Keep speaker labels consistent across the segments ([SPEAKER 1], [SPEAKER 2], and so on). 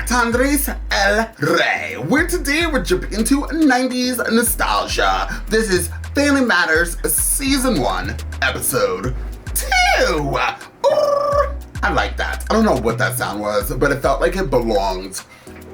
[SPEAKER 1] back to Andres El Rey, where today we're jumping into 90s nostalgia. This is Family Matters Season 1, Episode 2. I like that. I don't know what that sound was, but it felt like it belonged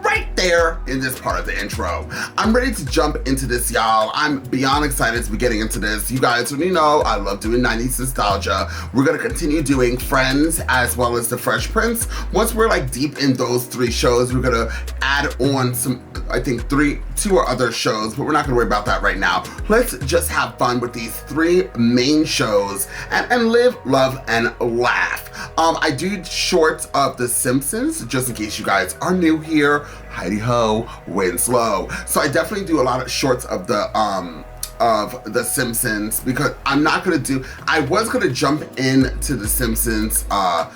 [SPEAKER 1] right there in this part of the intro. I'm ready to jump into this, y'all. I'm beyond excited to be getting into this. You guys already know I love doing 90s nostalgia. We're gonna continue doing Friends as well as The Fresh Prince. Once we're like deep in those three shows, we're gonna add on some, I think two or other shows, but we're not gonna worry about that right now. Let's just have fun with these three main shows and live, love, and laugh. I do shorts of The Simpsons, just in case you guys are new here. Heidi Ho, Winslow. So I definitely do a lot of shorts of The Simpsons because I'm not gonna do, I was gonna jump into The Simpsons and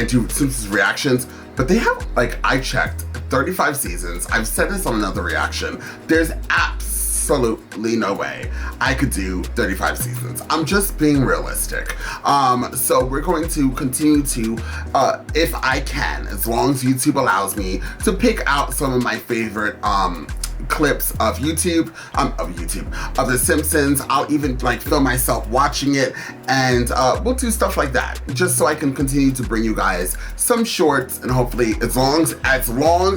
[SPEAKER 1] do Simpsons reactions, but they have, like, I checked, 35 seasons. I've said this on another reaction. There's absolutely no way I could do 35 seasons. I'm just being realistic. So we're going to continue to, if I can, as long as YouTube allows me, to pick out some of my favorite clips of of The Simpsons. I'll even like film myself watching it, and we'll do stuff like that, just so I can continue to bring you guys some shorts, and hopefully as long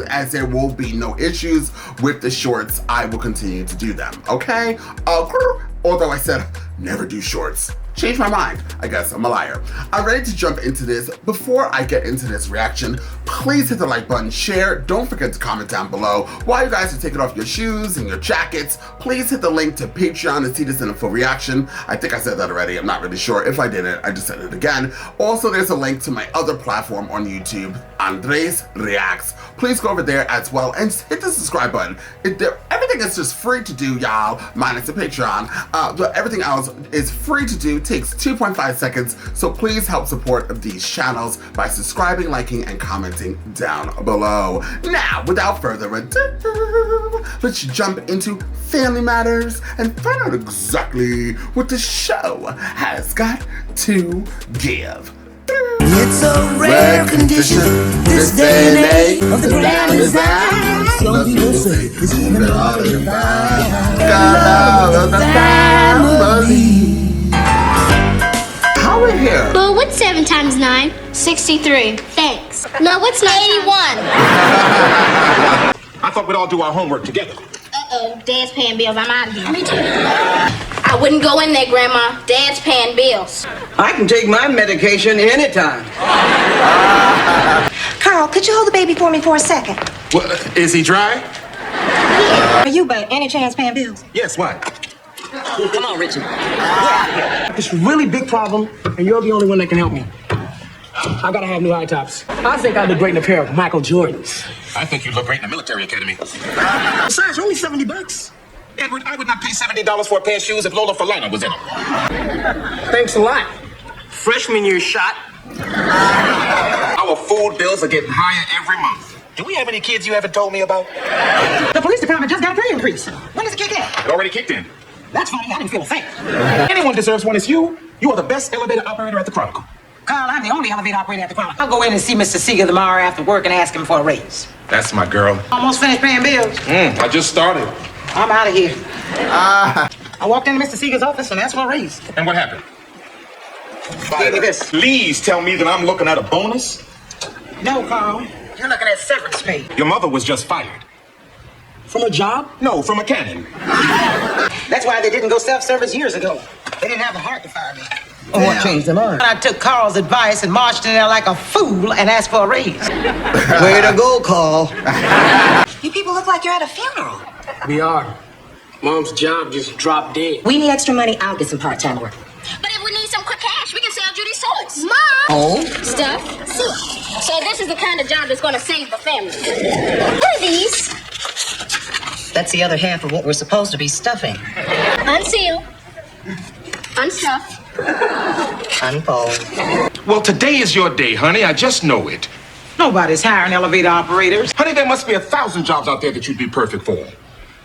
[SPEAKER 1] as there will be no issues with the shorts, I will continue to do them, okay? Although I said never do shorts. Changed my mind. I guess I'm a liar. I'm ready to jump into this. Before I get into this reaction, please hit the like button, share. Don't forget to comment down below. While you guys are taking off your shoes and your jackets, please hit the link to Patreon to see this in a full reaction. I think I said that already. I'm not really sure. If I didn't, I just said it again. Also, there's a link to my other platform on YouTube, Andres Reacts. Please go over there as well and hit the subscribe button. Everything is just free to do, y'all, minus the Patreon. But everything else is free to do. Takes 2.5 seconds, so please help support these channels by subscribing, liking, and commenting down below. Now, without further ado, let's jump into Family Matters and find out exactly what the show has got to give.
[SPEAKER 2] It's a rare condition, this day and age of the grand design. Some people say it's even harder to find. God of the family.
[SPEAKER 1] How are we here?
[SPEAKER 3] Well, what's 7 times 9? 63. Thanks. No, what's 9? 81.
[SPEAKER 4] I thought we'd all do our homework together.
[SPEAKER 3] Uh-oh, Dad's paying bills. I'm out of here. Me too. I wouldn't go in there, Grandma. Dad's paying bills.
[SPEAKER 5] I can take my medication anytime.
[SPEAKER 6] Carl, could you hold the baby for me for a second?
[SPEAKER 4] Well, is he dry?
[SPEAKER 6] Are you by any chance paying bills?
[SPEAKER 4] Yes, why?
[SPEAKER 5] Come on, Richard. It's a really big problem, and you're the only one that can help me. I gotta have new high tops. I think I'd look great in a pair of Michael Jordans.
[SPEAKER 4] I think you'd look great in the military academy.
[SPEAKER 5] Besides, only $70.
[SPEAKER 4] Edward, I would not pay $70 for a pair of shoes if Lola Falana was in them.
[SPEAKER 5] Thanks a lot. Freshman year shot.
[SPEAKER 4] Our food bills are getting higher every month. Do we have any kids you haven't told me about?
[SPEAKER 5] The police department just got a pay increase. When does it kick in?
[SPEAKER 4] It already kicked in.
[SPEAKER 5] That's funny. I didn't feel a thing.
[SPEAKER 4] Anyone deserves one. It's you. You are the best elevator operator at the Chronicle.
[SPEAKER 5] Carl, I'm the only elevator operator at the Chronicle. I'll go in and see Mr. Seeger tomorrow after work and ask him for a raise.
[SPEAKER 4] That's my girl.
[SPEAKER 5] Almost finished paying bills.
[SPEAKER 4] I just started.
[SPEAKER 5] I'm out of here. I walked into Mr. Seeger's office and asked for a raise.
[SPEAKER 4] And what happened?
[SPEAKER 5] Give me this.
[SPEAKER 4] Please tell me that I'm looking at a bonus.
[SPEAKER 5] No, Carl. You're looking at severance pay.
[SPEAKER 4] Your mother was just fired.
[SPEAKER 5] From a job?
[SPEAKER 4] No, from a cannon.
[SPEAKER 5] That's why they didn't go self-service years ago. They didn't have the heart to fire me. Oh, what changed their mind? I took Carl's advice and marched in there like a fool and asked for a raise. Way to go, Carl.
[SPEAKER 6] You people look like you're at a funeral.
[SPEAKER 5] We are. Mom's job just dropped dead.
[SPEAKER 6] We need extra money. I'll get some part-time work.
[SPEAKER 3] But if we need some quick cash, we can sell Judy's socks. Mom!
[SPEAKER 6] Oh?
[SPEAKER 3] Stuff. Silk. So this is the kind of job that's going to save the family. What are these?
[SPEAKER 6] That's the other half of what we're supposed to be stuffing.
[SPEAKER 3] Unseal. Unstuff.
[SPEAKER 6] Unfold.
[SPEAKER 4] Well, today is your day, honey. I just know it.
[SPEAKER 5] Nobody's hiring elevator operators.
[SPEAKER 4] Honey, there must be 1,000 jobs out there that you'd be perfect for.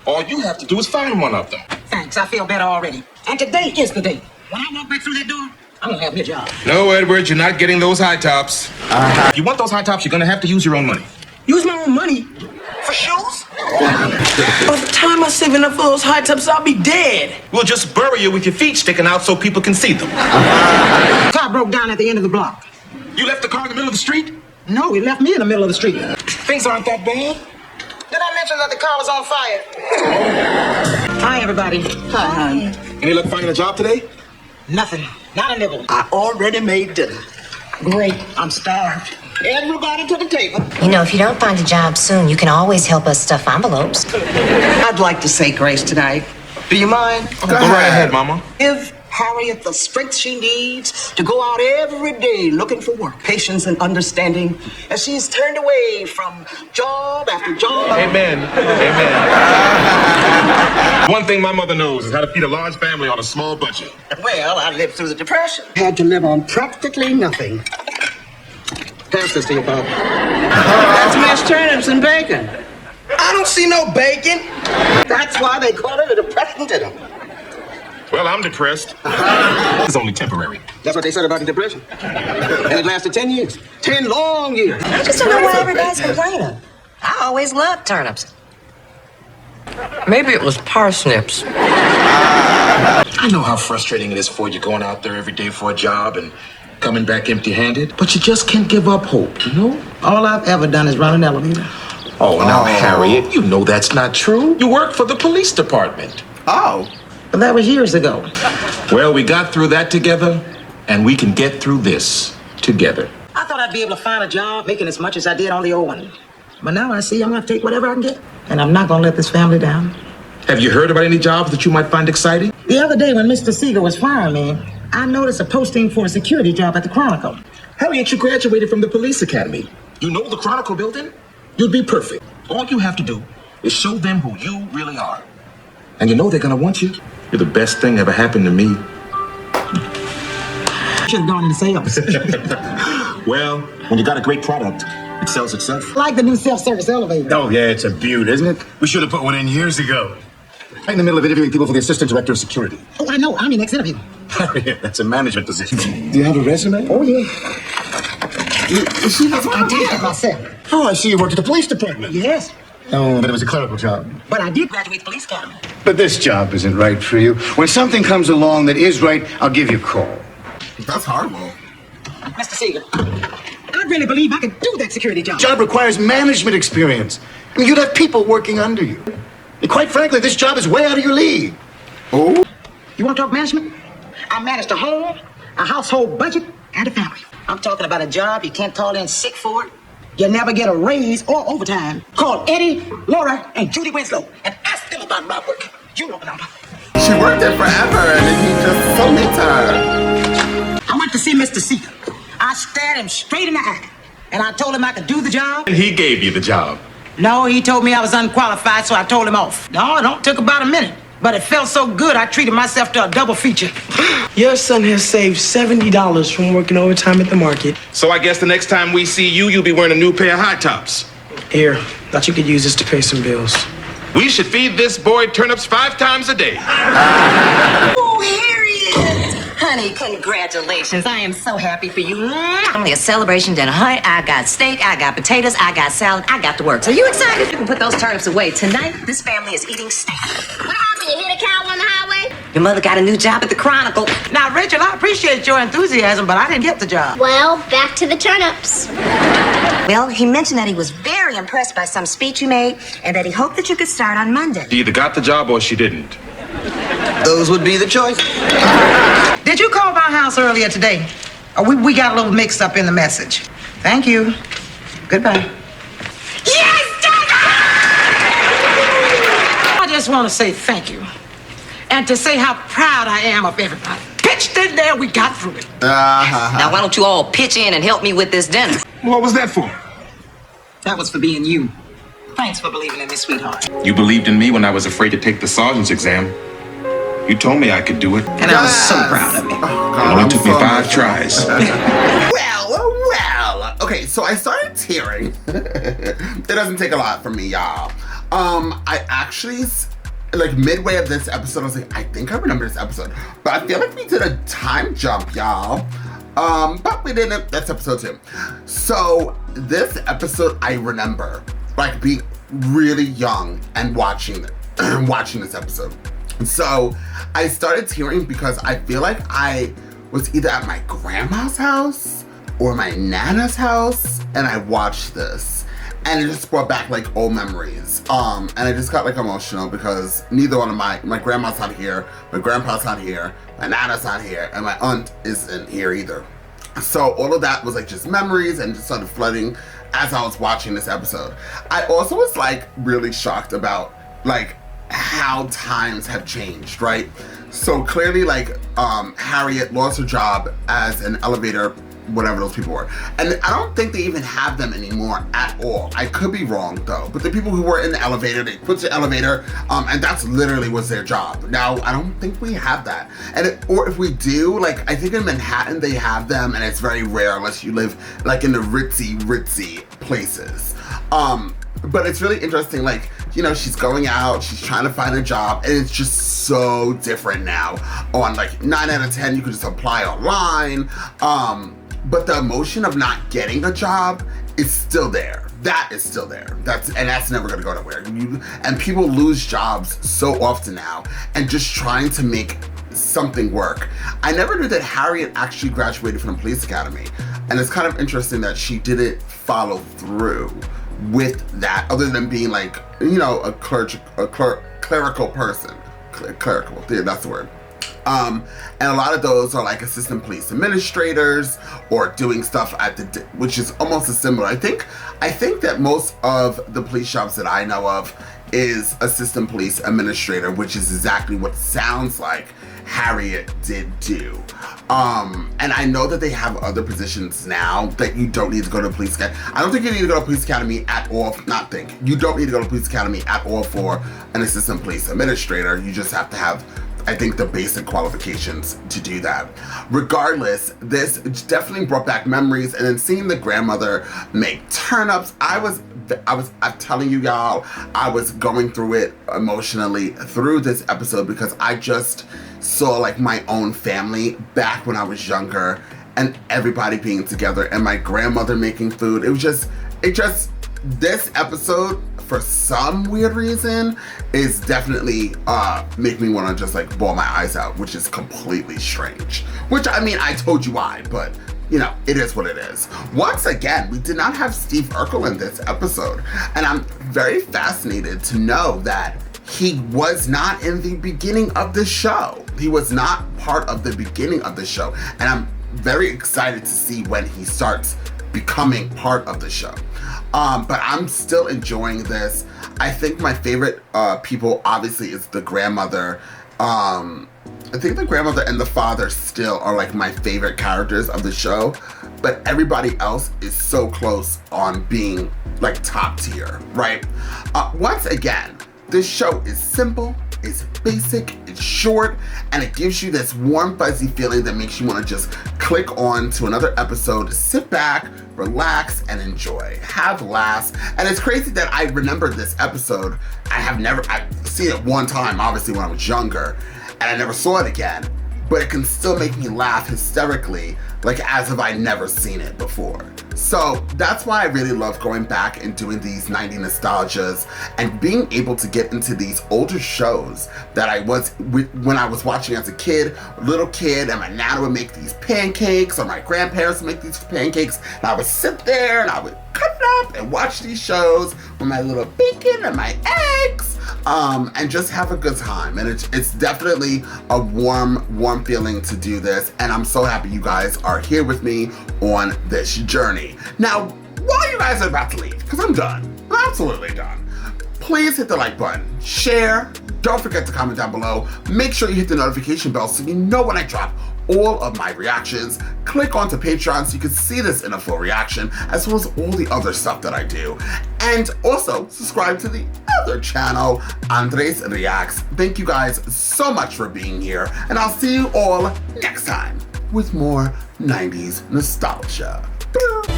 [SPEAKER 4] All you have to do is find one of them.
[SPEAKER 5] Thanks, I feel better already. And today is the day. When I walk back through that door, I'm gonna have me a job.
[SPEAKER 4] No, Edward, you're not getting those high tops. If you want those high tops, you're gonna have to use your own money.
[SPEAKER 5] Use my own money for shoes? By the time I save enough for those high tops, I'll be dead.
[SPEAKER 4] We'll just bury you with your feet sticking out so people can see them.
[SPEAKER 5] Car broke down at the end of the block.
[SPEAKER 4] You left the car in the middle of the street?
[SPEAKER 5] No, he left me in the middle of the street.
[SPEAKER 4] Things aren't that bad.
[SPEAKER 5] Did I mention that the car was on fire? Hi, everybody. Hi.
[SPEAKER 4] Any luck finding a job today?
[SPEAKER 5] Nothing. Not a nibble. I already made dinner. Great. I'm starved. Everybody to the table.
[SPEAKER 6] You know, if you don't find a job soon, you can always help us stuff envelopes.
[SPEAKER 5] I'd like to say grace tonight. Do you mind?
[SPEAKER 4] Go right ahead, Mama.
[SPEAKER 5] Give Harriette the strength she needs to go out every day looking for work. Patience and understanding as she's turned away from job after job.
[SPEAKER 4] Amen. Amen. One thing my mother knows is how to feed a large family on a small budget.
[SPEAKER 5] Well, I lived through the Depression. Had to live on practically nothing. Pass this to your father. That's mashed turnips and bacon. I don't see no bacon. That's why they call it a depression dinner.
[SPEAKER 4] Well, I'm depressed. It's only temporary.
[SPEAKER 5] That's what they said about the Depression. And it lasted 10 years. 10 long years.
[SPEAKER 6] I just don't know why everybody's complaining. I always loved turnips.
[SPEAKER 7] Maybe it was parsnips.
[SPEAKER 4] I know how frustrating it is for you going out there every day for a job and coming back empty-handed, but you just can't give up hope, you know?
[SPEAKER 5] All I've ever done is run an elevator.
[SPEAKER 4] Oh, now, Harriet, you know that's not true. You work for the police department.
[SPEAKER 1] Oh.
[SPEAKER 5] But that was years ago.
[SPEAKER 4] Well, we got through that together, and we can get through this together.
[SPEAKER 5] I thought I'd be able to find a job making as much as I did on the old one. But now I see I'm going to take whatever I can get. And I'm not going to let this family down.
[SPEAKER 4] Have you heard about any jobs that you might find exciting?
[SPEAKER 5] The other day when Mr. Seeger was firing me, I noticed a posting for a security job at the Chronicle.
[SPEAKER 4] Harriet, you graduated from the police academy. You know the Chronicle building? You'd be perfect. All you have to do is show them who you really are. And you know they're going to want you. You're the best thing ever happened to me.
[SPEAKER 5] Should have gone in sales.
[SPEAKER 4] Well, when you got a great product, it sells itself.
[SPEAKER 5] Like the new self-service elevator.
[SPEAKER 8] Oh, yeah, it's a beaut, isn't it? We should have put one in years ago. Right in the middle of interviewing people for the assistant director of security.
[SPEAKER 5] Oh, I know. I'm your next interview.
[SPEAKER 8] Yeah, that's a management position. Do you have a resume?
[SPEAKER 5] Oh, yeah.
[SPEAKER 1] She doesn't
[SPEAKER 5] I did it myself.
[SPEAKER 8] Oh, I see you worked at the police department.
[SPEAKER 5] Yes.
[SPEAKER 8] Oh, but it was a clerical job.
[SPEAKER 5] But I did graduate the police academy.
[SPEAKER 8] But this job isn't right for you. When something comes along that is right, I'll give you a call.
[SPEAKER 1] That's horrible.
[SPEAKER 5] Mr. Seeger, I really believe I could do that security job.
[SPEAKER 8] Job requires management experience. I mean, you'd have people working under you. And quite frankly, this job is way out of your league.
[SPEAKER 1] Oh?
[SPEAKER 5] You want to talk management? I managed a home, a household budget, and a family. I'm talking about a job you can't call in sick for it. You never get a raise or overtime. Call Eddie, Laura, and Judy Winslow and ask them about my work. You know the number.
[SPEAKER 1] She worked there forever and then he just so mean to her.
[SPEAKER 5] I went to see Mr. Seeger. I stared him straight in the eye, and I told him I could do the job.
[SPEAKER 4] And he gave you the job.
[SPEAKER 5] No, he told me I was unqualified, so I told him off. No, it took about a minute. But it felt so good, I treated myself to a double feature.
[SPEAKER 7] Your son has saved $70 from working overtime at the market.
[SPEAKER 4] So I guess the next time we see you, you'll be wearing a new pair of high tops.
[SPEAKER 7] Here, thought you could use this to pay some bills.
[SPEAKER 4] We should feed this boy turnips 5 times a day.
[SPEAKER 6] Oh, Harriette! Honey, congratulations. I am so happy for you. Only a celebration dinner, honey. I got steak, I got potatoes, I got salad, I got the works. Are you excited? You can put those turnips away. Tonight, this family is eating steak.
[SPEAKER 3] What happened? You hit a cow on the highway?
[SPEAKER 6] Your mother got a new job at the Chronicle.
[SPEAKER 5] Now, Rachel, I appreciate your enthusiasm, but I didn't get the job.
[SPEAKER 3] Well, back to the turnips.
[SPEAKER 6] Well, he mentioned that he was very impressed by some speech you made and that he hoped that you could start on Monday.
[SPEAKER 4] She either got the job or she didn't.
[SPEAKER 5] Those would be the choices. Did you call my house earlier today? We got a little mixed up in the message. Thank you. Goodbye. Yes, Dada! I just want to say thank you. And to say how proud I am of everybody. Pitched in there, we got through it.
[SPEAKER 6] Now, why don't you all pitch in and help me with this dinner?
[SPEAKER 4] What was that for?
[SPEAKER 5] That was for being you. Thanks for believing in me, sweetheart.
[SPEAKER 4] You believed in me when I was afraid to take the sergeant's exam. You told me I could do it.
[SPEAKER 5] And I was so proud of me.
[SPEAKER 4] It only took me 5 tries.
[SPEAKER 1] Well. Okay, so I started tearing. It doesn't take a lot from me, y'all. I actually, like midway of this episode, I was like, I think I remember this episode. But I feel like we did a time jump, y'all. But we didn't. That's episode 2. So this episode I remember like being really young and watching this episode. So I started tearing because I feel like I was either at my grandma's house or my nana's house and I watched this. And it just brought back like old memories. And I just got like emotional because neither one of my grandma's not here, my grandpa's not here, my nana's not here, and my aunt isn't here either. So all of that was like just memories and just started flooding as I was watching this episode. I also was like really shocked about like how times have changed, right? So clearly like Harriette lost her job as an elevator, whatever those people were. And I don't think they even have them anymore at all. I could be wrong though, but the people who were in the elevator, they put the elevator, and that's literally was their job. Now, I don't think we have that. Or if we do, like I think in Manhattan they have them and it's very rare unless you live like in the ritzy places. But it's really interesting, like, you know, she's going out, she's trying to find a job, and it's just so different now. On like 9 out of 10, you could just apply online. But the emotion of not getting a job is still there. That is still there. That's never gonna go nowhere. And people lose jobs so often now, and just trying to make something work. I never knew that Harriette actually graduated from the police academy. And it's kind of interesting that she didn't follow through with that, other than being like, you know, a clerical person. Clerical, yeah, that's the word. And a lot of those are like assistant police administrators or doing stuff at which is almost as similar. I think that most of the police jobs that I know of is assistant police administrator, which is exactly what sounds like Harriette did do. And I know that they have other positions now that you don't need to go to police academy. I don't think you need to go to police academy at all. You don't need to go to police academy at all for an assistant police administrator. You just have to have, I think, the basic qualifications to do that. Regardless, this definitely brought back memories, and then seeing the grandmother make turnips, I'm telling you y'all, I was going through it emotionally through this episode because I just saw like my own family back when I was younger and everybody being together and my grandmother making food. This episode, for some weird reason, is definitely make me want to just like bawl my eyes out, which is completely strange. Which, I mean, I told you why, but you know, it is what it is. Once again, we did not have Steve Urkel in this episode, and I'm very fascinated to know that he was not in the beginning of the show. He was not part of the beginning of the show, and I'm very excited to see when he starts becoming part of the show. But I'm still enjoying this. I think my favorite people obviously is the grandmother. I think the grandmother and the father still are like my favorite characters of the show, but everybody else is so close on being like top tier, right? Once again, this show is simple, it's basic, it's short, and it gives you this warm, fuzzy feeling that makes you want to just click on to another episode, sit back, relax, and enjoy. Have laughs. And it's crazy that I remember this episode. I've seen it one time, obviously when I was younger, and I never saw it again, but it can still make me laugh hysterically, like as if I'd never seen it before. So that's why I really love going back and doing these 90 nostalgias and being able to get into these older shows that I was when I was watching as a kid, little kid, and my nana would make these pancakes or my grandparents would make these pancakes, and I would sit there and I would cut it up and watch these shows with my little bacon and my eggs, and just have a good time. And it's definitely a warm feeling to do this, and I'm so happy you guys are here with me on this journey. Now, while you guys are about to leave, because I'm done, I'm absolutely done, please hit the like button, share, don't forget to comment down below, make sure you hit the notification bell so you know when I drop all of my reactions. Click onto Patreon so you can see this in a full reaction, as well as all the other stuff that I do. And also, subscribe to the other channel, Andres Reacts. Thank you guys so much for being here, and I'll see you all next time with more 90s nostalgia. Boom.